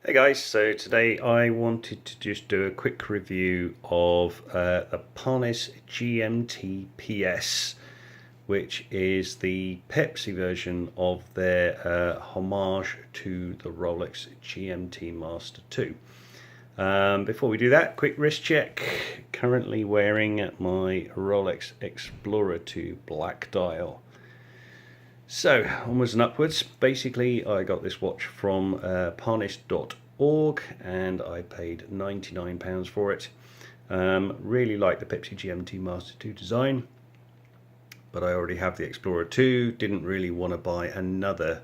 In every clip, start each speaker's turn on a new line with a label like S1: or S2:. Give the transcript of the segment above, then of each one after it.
S1: Hey guys, so today I wanted to just do a quick review of the Parnis GMT PS, which is the Pepsi version of their homage to the Rolex GMT Master 2. Before we do that, quick wrist check. Currently wearing my Rolex Explorer 2 black dial. So, onwards and upwards. Basically, I got this watch from parnis.org and I paid £99 for it. Really like the Pepsi GMT Master 2 design, but I already have the Explorer 2. Didn't really want to buy another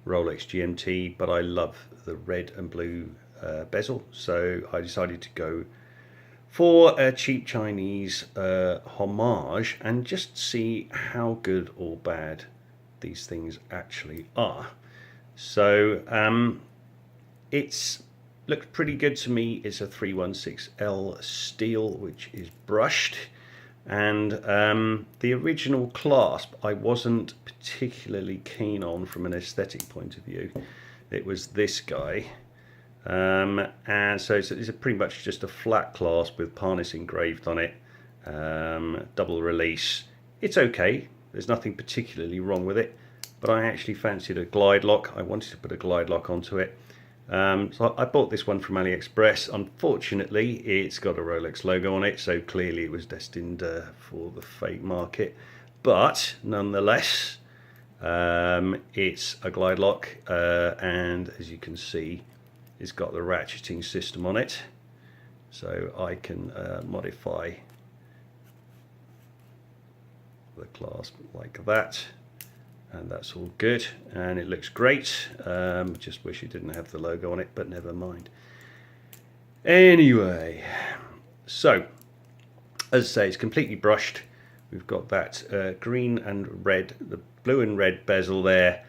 S1: Rolex GMT, but I love the red and blue bezel, so I decided to go for a cheap Chinese homage and just see how good or bad these things actually are. So it's looked pretty good to me. It's a 316L steel, which is brushed, and the original Clasp I wasn't particularly keen on from an aesthetic point of view. It was this guy, and so it's pretty much just a flat clasp with Parnis engraved on it, double release. It's okay, there's nothing particularly wrong with it, but I actually fancied a glide lock. I wanted to put a glide lock onto it. So I bought this one from AliExpress. Unfortunately, it's got a Rolex logo on it, so clearly it was destined for the fake market. But nonetheless, it's a glide lock, and as you can see, it's got the ratcheting system on it. So I can modify the clasp like that, and that's all good, and it looks great. Just wish it didn't have the logo on it, but never mind. Anyway, so as I say, it's completely brushed. We've got that green and red, the blue and red bezel there.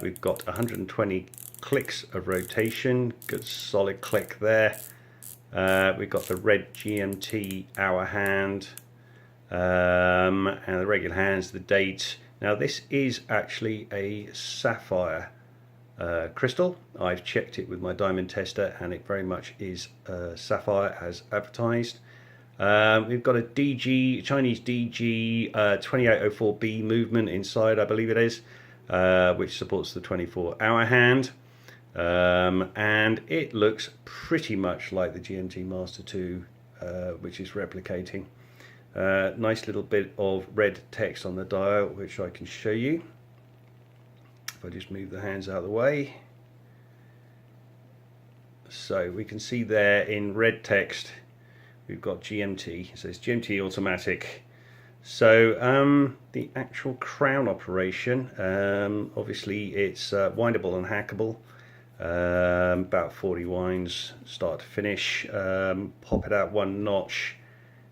S1: We've got 120 clicks of rotation, good solid click there. We've got the red GMT hour hand, and the regular hands, the date. Now this is actually a sapphire crystal. I've checked it with my diamond tester and it very much is sapphire as advertised. We've got a Chinese DG 2804B movement inside, I believe it is, which supports the 24-hour hand. And it looks pretty much like the GMT Master 2, which is replicating. Nice little bit of red text on the dial, which I can show you. If I just move the hands out of the way. So we can see there in red text, we've got GMT. It says GMT automatic. So the actual crown operation, obviously it's windable and hackable. About 40 winds, start to finish. Pop it out one notch,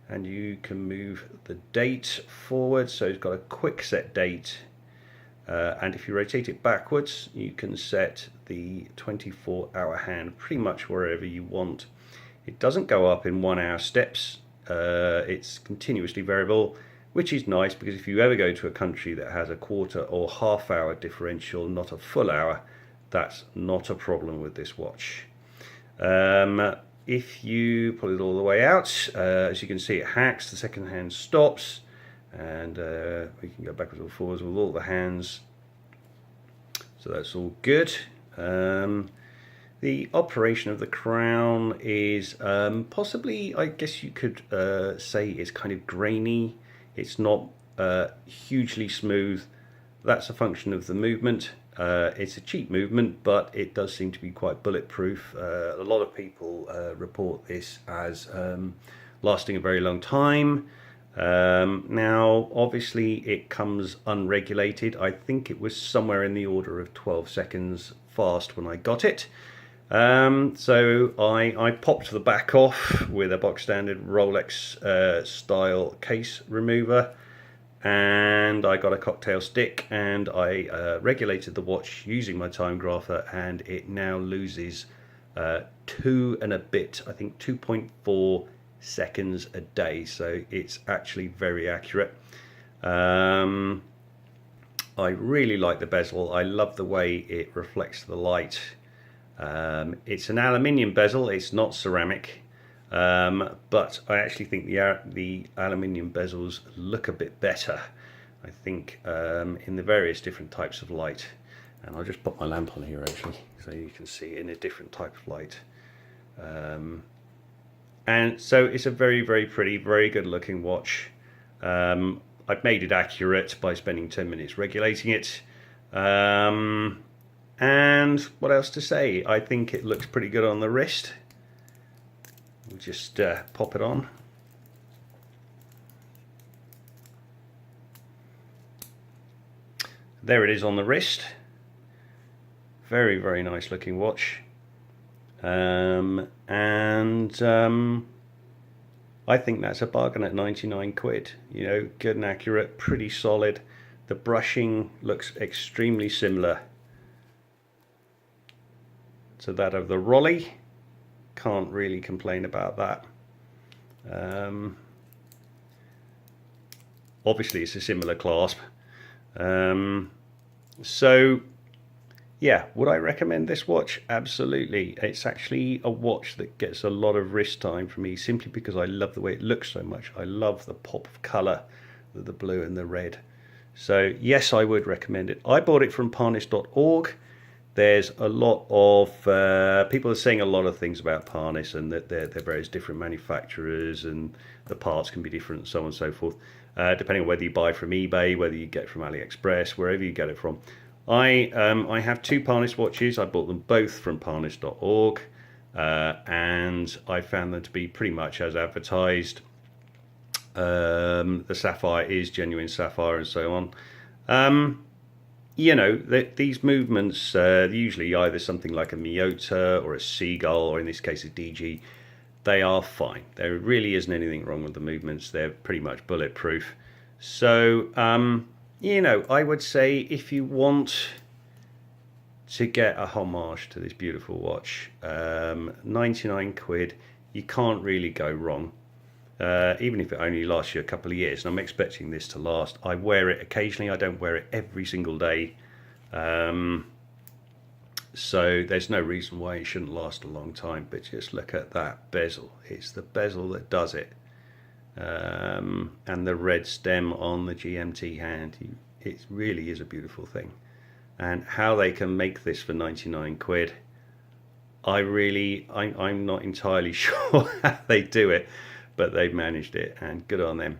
S1: and you can move the date forward, so it's got a quick set date, and if you rotate it backwards you can set the 24-hour hand pretty much wherever you want. It doesn't go up in 1 hour steps, it's continuously variable, which is nice because if you ever go to a country that has a quarter or half hour differential, not a full hour, that's not a problem with this watch. If you pull it all the way out, as you can see, it hacks, the second hand stops, and we can go backwards or forwards with all the hands, so that's all good. The operation of the crown is possibly, I guess you could say, is kind of grainy. It's not hugely smooth. That's a function of the movement. It's a cheap movement, but it does seem to be quite bulletproof. A lot of people report this as lasting a very long time. Now, obviously, it comes unregulated. I think it was somewhere in the order of 12 seconds fast when I got it. So I popped the back off with a box standard Rolex style case remover, and I got a cocktail stick, and I regulated the watch using my time grapher, and it now loses 2 and a bit, I think 2.4 seconds a day, so it's actually very accurate. I really like the bezel. I love the way it reflects the light. It's an aluminium bezel, it's not ceramic, but I actually think the aluminium bezels look a bit better, I think, in the various different types of light. And I'll just put my lamp on here actually, so you can see it in a different type of light. And so it's a very, very pretty, very good looking watch. I've made it accurate by spending 10 minutes regulating it. And what else to say? I think it looks pretty good on the wrist. We'll just pop it on. There it is on the wrist. Very, very nice looking watch. I think that's a bargain at 99 quid. You know, good and accurate, pretty solid. The brushing looks extremely similar to that of the Rolly. Can't really complain about that. Obviously it's a similar clasp. So yeah, would I recommend this watch? Absolutely. It's actually a watch that gets a lot of wrist time for me simply because I love the way it looks so much. I love the pop of colour, the blue and the red. So yes, I would recommend it. I bought it from Parnis.org. There's a lot of people are saying a lot of things about Parnis and that they're various different manufacturers and the parts can be different and so on and so forth, depending on whether you buy from eBay, whether you get it from AliExpress, wherever you get it from. I have two Parnis watches. I bought them both from Parnis.org, and I found them to be pretty much as advertised. The sapphire is genuine sapphire and so on. You know, these movements, usually either something like a Miyota or a Seagull, or in this case a DG, they are fine. There really isn't anything wrong with the movements. They're pretty much bulletproof. So, you know, I would say if you want to get a homage to this beautiful watch, 99 quid, you can't really go wrong. Even if it only lasts you a couple of years, and I'm expecting this to last. I wear it occasionally, I don't wear it every single day, so there's no reason why it shouldn't last a long time. But just look at that bezel, it's the bezel that does it, and the red stem on the GMT hand. It really is a beautiful thing, and how they can make this for 99 quid, I'm not entirely sure how they do it, but they've managed it, and good on them.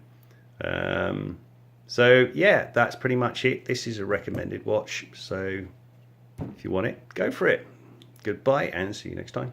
S1: So yeah, that's pretty much it. This is a recommended watch, so if you want it, go for it. Goodbye and see you next time.